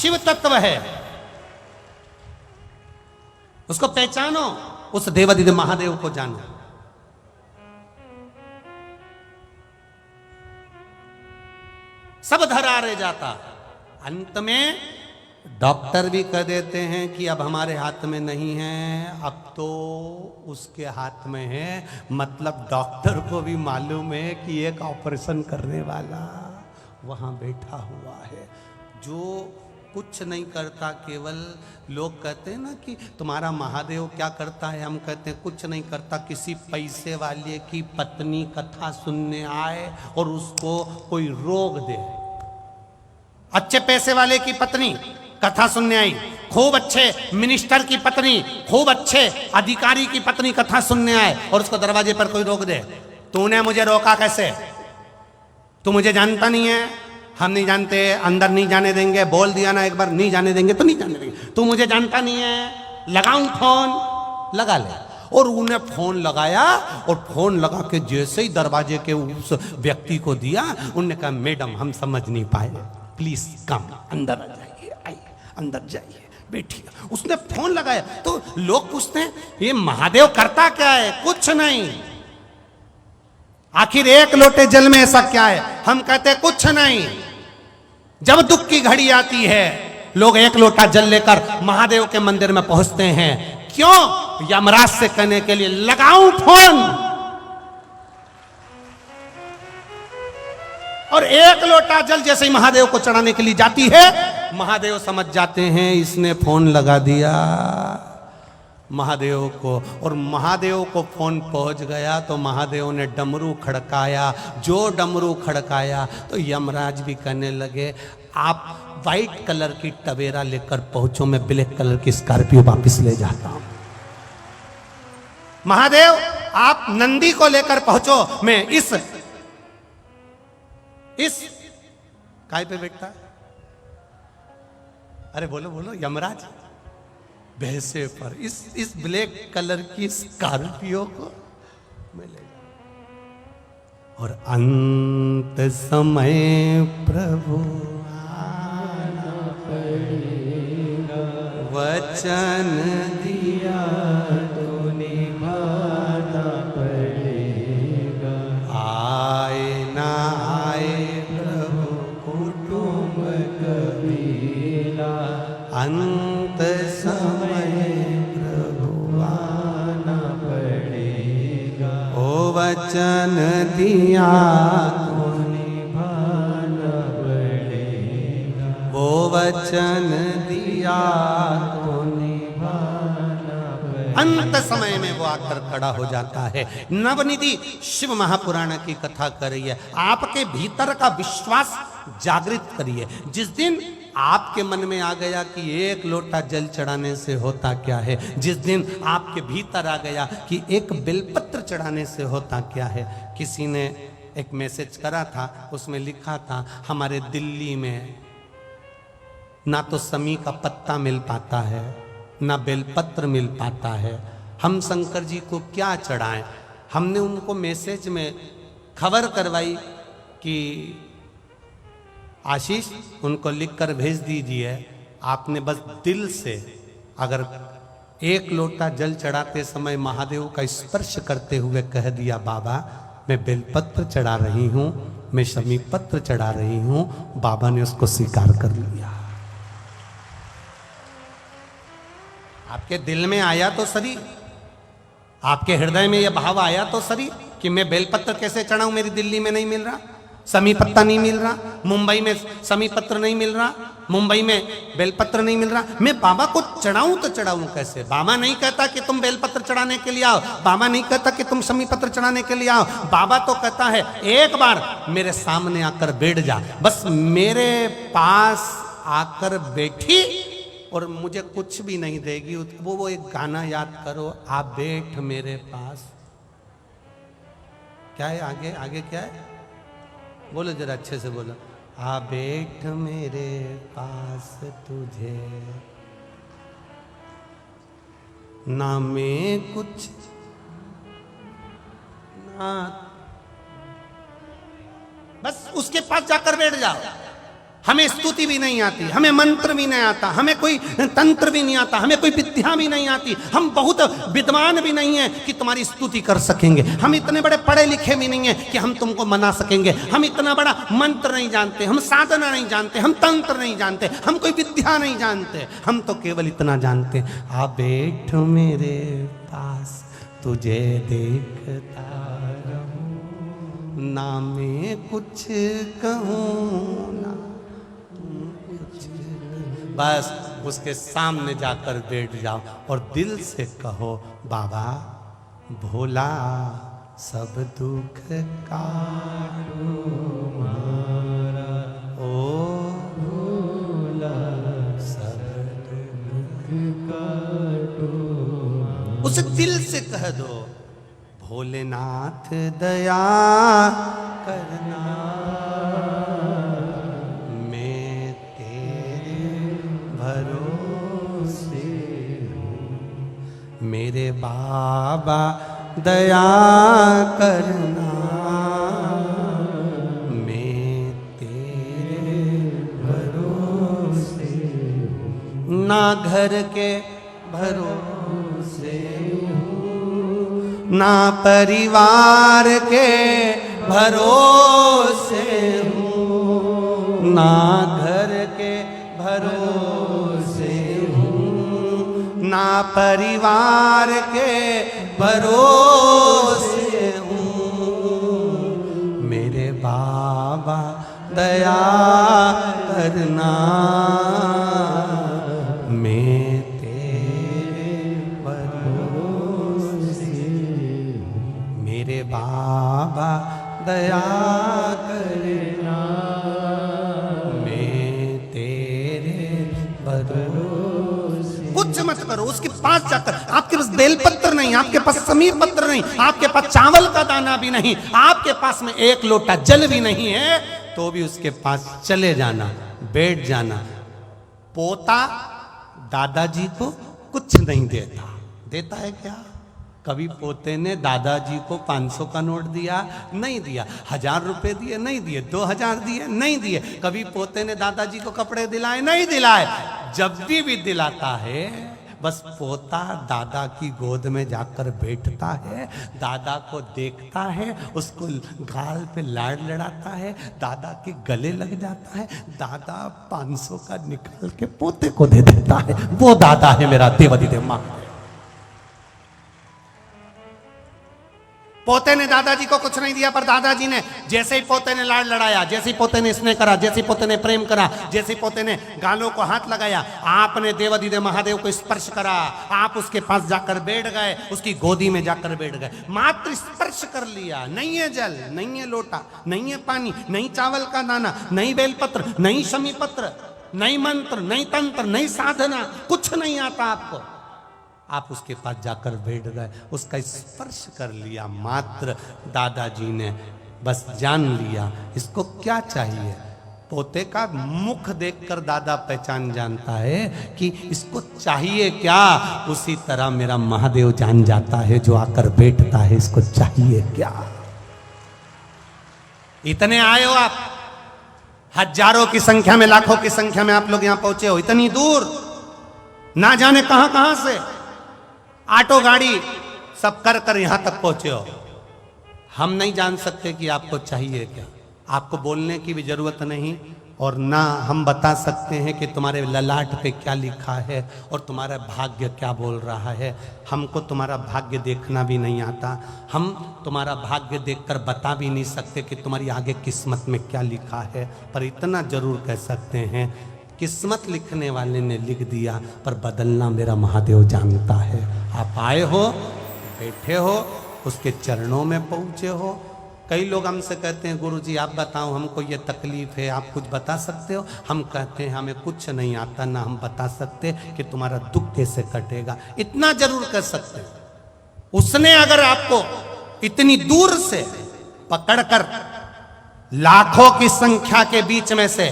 शिव तत्व है, उसको पहचानो, उस देवादिदेव महादेव को जानो। सब धरा रह जाता, अंत में डॉक्टर भी कह देते हैं कि अब हमारे हाथ में नहीं है, अब तो उसके हाथ में है। मतलब डॉक्टर को भी मालूम है कि एक ऑपरेशन करने वाला वहां बैठा हुआ है जो कुछ नहीं करता। केवल लोग कहते हैं ना कि तुम्हारा महादेव क्या करता है, हम कहते हैं कुछ नहीं करता। किसी पैसे वाले की पत्नी कथा सुनने आए और उसको कोई रोग दे, अच्छे पैसे वाले की पत्नी कथा सुनने आई, खूब अच्छे मिनिस्टर की पत्नी, खूब अच्छे अधिकारी की पत्नी कथा सुनने आए और उसको दरवाजे पर कोई रोक दे, तूने मुझे रोका कैसे, तू मुझे जानता नहीं है, हम नहीं जानते, अंदर नहीं जाने देंगे, बोल दिया ना एक बार, नहीं जाने देंगे तो नहीं जाने देंगे, तू मुझे जानता नहीं है, लगाऊं फोन, लगा ले। और उन्हें फोन लगाया और फोन लगा के जैसे ही दरवाजे के उस व्यक्ति को दिया, उन्होंने कहा मैडम हम समझ नहीं पाए, प्लीज कम, अंदर आ जाइए, आइए अंदर जाइए, बैठिए। उसने फोन लगाया तो लोग पूछते हैं ये महादेव करता क्या है, कुछ नहीं, आखिर एक लोटे जल में ऐसा क्या है, हम कहते हैं कुछ नहीं। जब दुख की घड़ी आती है लोग एक लोटा जल लेकर महादेव के मंदिर में पहुंचते हैं, क्यों, यमराज से कहने के लिए लगाऊं फोन। और एक लोटा जल जैसे ही महादेव को चढ़ाने के लिए जाती है, महादेव समझ जाते हैं इसने फोन लगा दिया महादेव को, और महादेव को फोन पहुंच गया तो महादेव ने डमरू खड़काया। जो डमरू खड़काया तो यमराज भी कहने लगे आप वाइट कलर की टवेरा लेकर पहुंचो, मैं ब्लैक कलर की स्कॉर्पियो वापस ले जाता हूं। महादेव आप नंदी को लेकर पहुंचो, मैं इस काय पे बैठता है, अरे बोलो बोलो यमराज, भैंसे पर इस ब्लैक कलर की स्कॉर्पियो को मैं ले जाऊं। और अंत समय प्रभु आना पड़ेगा, वचन दिया तो निभाना पड़ेगा, आए ना आए प्रभु कुटुंब कबीला, अंत समय प्रभु आना पड़ेगा, ओ वचन दिया तो निभाना पड़ेगा, वो वचन दिया तो निभाना पड़ेगा। अंत समय में वो आकर खड़ा हो जाता है। नवनिधि शिव महापुराण की कथा कर रही है, आपके भीतर का विश्वास जागृत करिए। जिस दिन आपके मन में आ गया कि एक लोटा जल चढ़ाने से होता क्या है, जिस दिन आपके भीतर आ गया कि एक बेलपत्र चढ़ाने से होता क्या है। किसी ने एक मैसेज करा था, उसमें लिखा था हमारे दिल्ली में ना तो समी का पत्ता मिल पाता है, ना बेलपत्र मिल पाता है, हम शंकर जी को क्या चढ़ाएं। हमने उनको मैसेज में खबर करवाई कि आशीष उनको लिखकर भेज दीजिए, आपने बस दिल से अगर एक लोटा जल चढ़ाते समय महादेव का स्पर्श करते हुए कह दिया बाबा मैं बेलपत्र चढ़ा रही हूं, मैं शमी पत्र चढ़ा रही हूं, बाबा ने उसको स्वीकार कर लिया। आपके दिल में आया तो सही, आपके हृदय में यह भाव आया तो सही कि मैं बेलपत्र कैसे चढ़ाऊं, मेरी दिल्ली में नहीं मिल रहा, समी पत्ता नहीं मिल रहा, मुंबई में समी पत्र नहीं मिल रहा, मुंबई में बेलपत्र नहीं मिल रहा, मैं बाबा को चढ़ाऊं तो चढ़ाऊं कैसे। बाबा नहीं कहता कि तुम बेलपत्र चढ़ाने के लिए आओ, बाबा नहीं कहता कि तुम समी पत्र चढ़ाने के लिए आओ, बाबा तो कहता है एक बार मेरे सामने आकर बैठ जा, बस मेरे पास आकर बैठी और मुझे कुछ भी नहीं देगी। वो एक गाना याद करो, आप बैठ मेरे पास, क्या है आगे, आगे क्या है बोलो जरा अच्छे से बोलो, आ बैठ मेरे पास तुझे ना मैं कुछ ना, बस उसके पास जाकर बैठ जाओ, हमें स्तुति भी नहीं आती, हमें मंत्र भी नहीं आता, हमें कोई तंत्र भी नहीं आता, हमें कोई विद्या भी नहीं आती, हम बहुत विद्वान भी नहीं है कि तुम्हारी स्तुति कर सकेंगे, हम इतने बड़े पढ़े लिखे भी नहीं है कि हम तुमको मना सकेंगे, हम इतना बड़ा मंत्र नहीं जानते, हम साधना नहीं जानते, हम तंत्र नहीं जानते, हम कोई विद्या नहीं जानते, हम तो केवल इतना जानते, आ बैठो मेरे पास तुझे देखता रहूं, ना मैं कुछ कहूं ना कुछ, बस उसके सामने जाकर बैठ जाओ और दिल से कहो बाबा भोला सब दुख काटो मारा, ओ भोला सब दुख काटो, उसे दिल से कह दो भोलेनाथ दया करना, मैं तेरे भरोसे हूँ, मेरे बाबा दया करना, मैं तेरे भरोसे हूँ, ना घर के भरोसे ना परिवार के भरोसे हूँ, ना घर के भरोसे हूँ, ना परिवार के भरोसे हूँ, मेरे बाबा दया करना, मैं मेरे बाबा दया करना, मैं तेरे भरोसे, कुछ मत करो, उसके पास जाकर, आपके पास बेलपत्र नहीं, आपके पास समीर पत्र नहीं, आपके पास चावल का दाना भी नहीं, आपके पास में एक लोटा जल भी नहीं है, तो भी उसके पास चले जाना, बैठ जाना। पोता दादाजी को कुछ नहीं देता, देता है क्या? कभी पोते ने दादाजी को 500 का नोट दिया? नहीं दिया। 1000 रुपए दिए? नहीं दिए। 2000 दिए? नहीं दिए। कभी पोते ने दादाजी को कपड़े दिलाए? नहीं दिलाए। जब भी दिलाता है बस पोता दादा की गोद में जाकर बैठता है, दादा को देखता है, उसको गाल पे लाड़ लड़ाता है, दादा के गले लग जाता है, दादा 500 का निकाल के पोते को दे देता है। वो दादा है मेरा देवाधिदेव महादेव। पोते ने दादाजी को कुछ नहीं दिया, पर दादाजी ने जैसे ही पोते ने लाड़ लड़ाया, जैसे ही पोते ने स्नेह करा, जैसे ही पोते ने प्रेम करा, जैसे ही पोते ने गालों को हाथ लगाया, आपने देवाधिदेव महादेव को स्पर्श करा, आप उसके पास जाकर बैठ गए, उसकी गोदी में जाकर बैठ गए, मात्र स्पर्श कर लिया। नहीं है जल, नहीं है लोटा, नहीं है पानी, नहीं चावल का दाना, नहीं बेलपत्र, नहीं शमी पत्र, नहीं मंत्र, नहीं तंत्र, नहीं साधना, कुछ नहीं आता आपको। आप उसके पास जाकर बैठ गए, उसका स्पर्श कर लिया मात्र, दादाजी ने बस जान लिया इसको क्या चाहिए। पोते का मुख देखकर दादा पहचान जानता है कि इसको चाहिए क्या। उसी तरह मेरा महादेव जान जाता है, जो आकर बैठता है इसको चाहिए क्या। इतने आए हो आप, हजारों की संख्या में, लाखों की संख्या में आप लोग यहां पहुंचे हो, इतनी दूर, ना जाने कहां कहां से ऑटो गाड़ी सब कर कर यहां तक पहुंचे हो। हम नहीं जान सकते कि आपको चाहिए क्या। आपको बोलने की भी जरूरत नहीं, और ना हम बता सकते हैं कि तुम्हारे ललाट पे क्या लिखा है और तुम्हारा भाग्य क्या बोल रहा है। हमको तुम्हारा भाग्य देखना भी नहीं आता, हम तुम्हारा भाग्य देखकर बता भी नहीं सकते कि तुम्हारी आगे किस्मत में क्या लिखा है। पर इतना जरूर कह सकते हैं, किस्मत लिखने वाले ने लिख दिया, पर बदलना मेरा महादेव जानता है। आप आए हो, बैठे हो, उसके चरणों में पहुंचे हो। कई लोग हमसे कहते हैं गुरुजी आप बताओ, हमको ये तकलीफ है, आप कुछ बता सकते हो? हम कहते हैं हमें कुछ नहीं आता, ना हम बता सकते कि तुम्हारा दुख कैसे कटेगा। इतना जरूर कर सकते हैं, उसने अगर आपको इतनी दूर से पकड़कर, लाखों की संख्या के बीच में से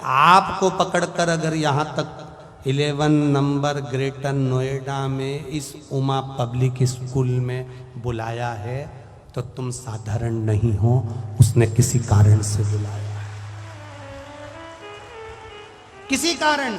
आपको पकड़कर अगर यहाँ तक 11 नंबर ग्रेटर नोएडा में इस उमा पब्लिक स्कूल में बुलाया है, तो तुम साधारण नहीं हो, उसने किसी कारण से बुलाया है। किसी कारण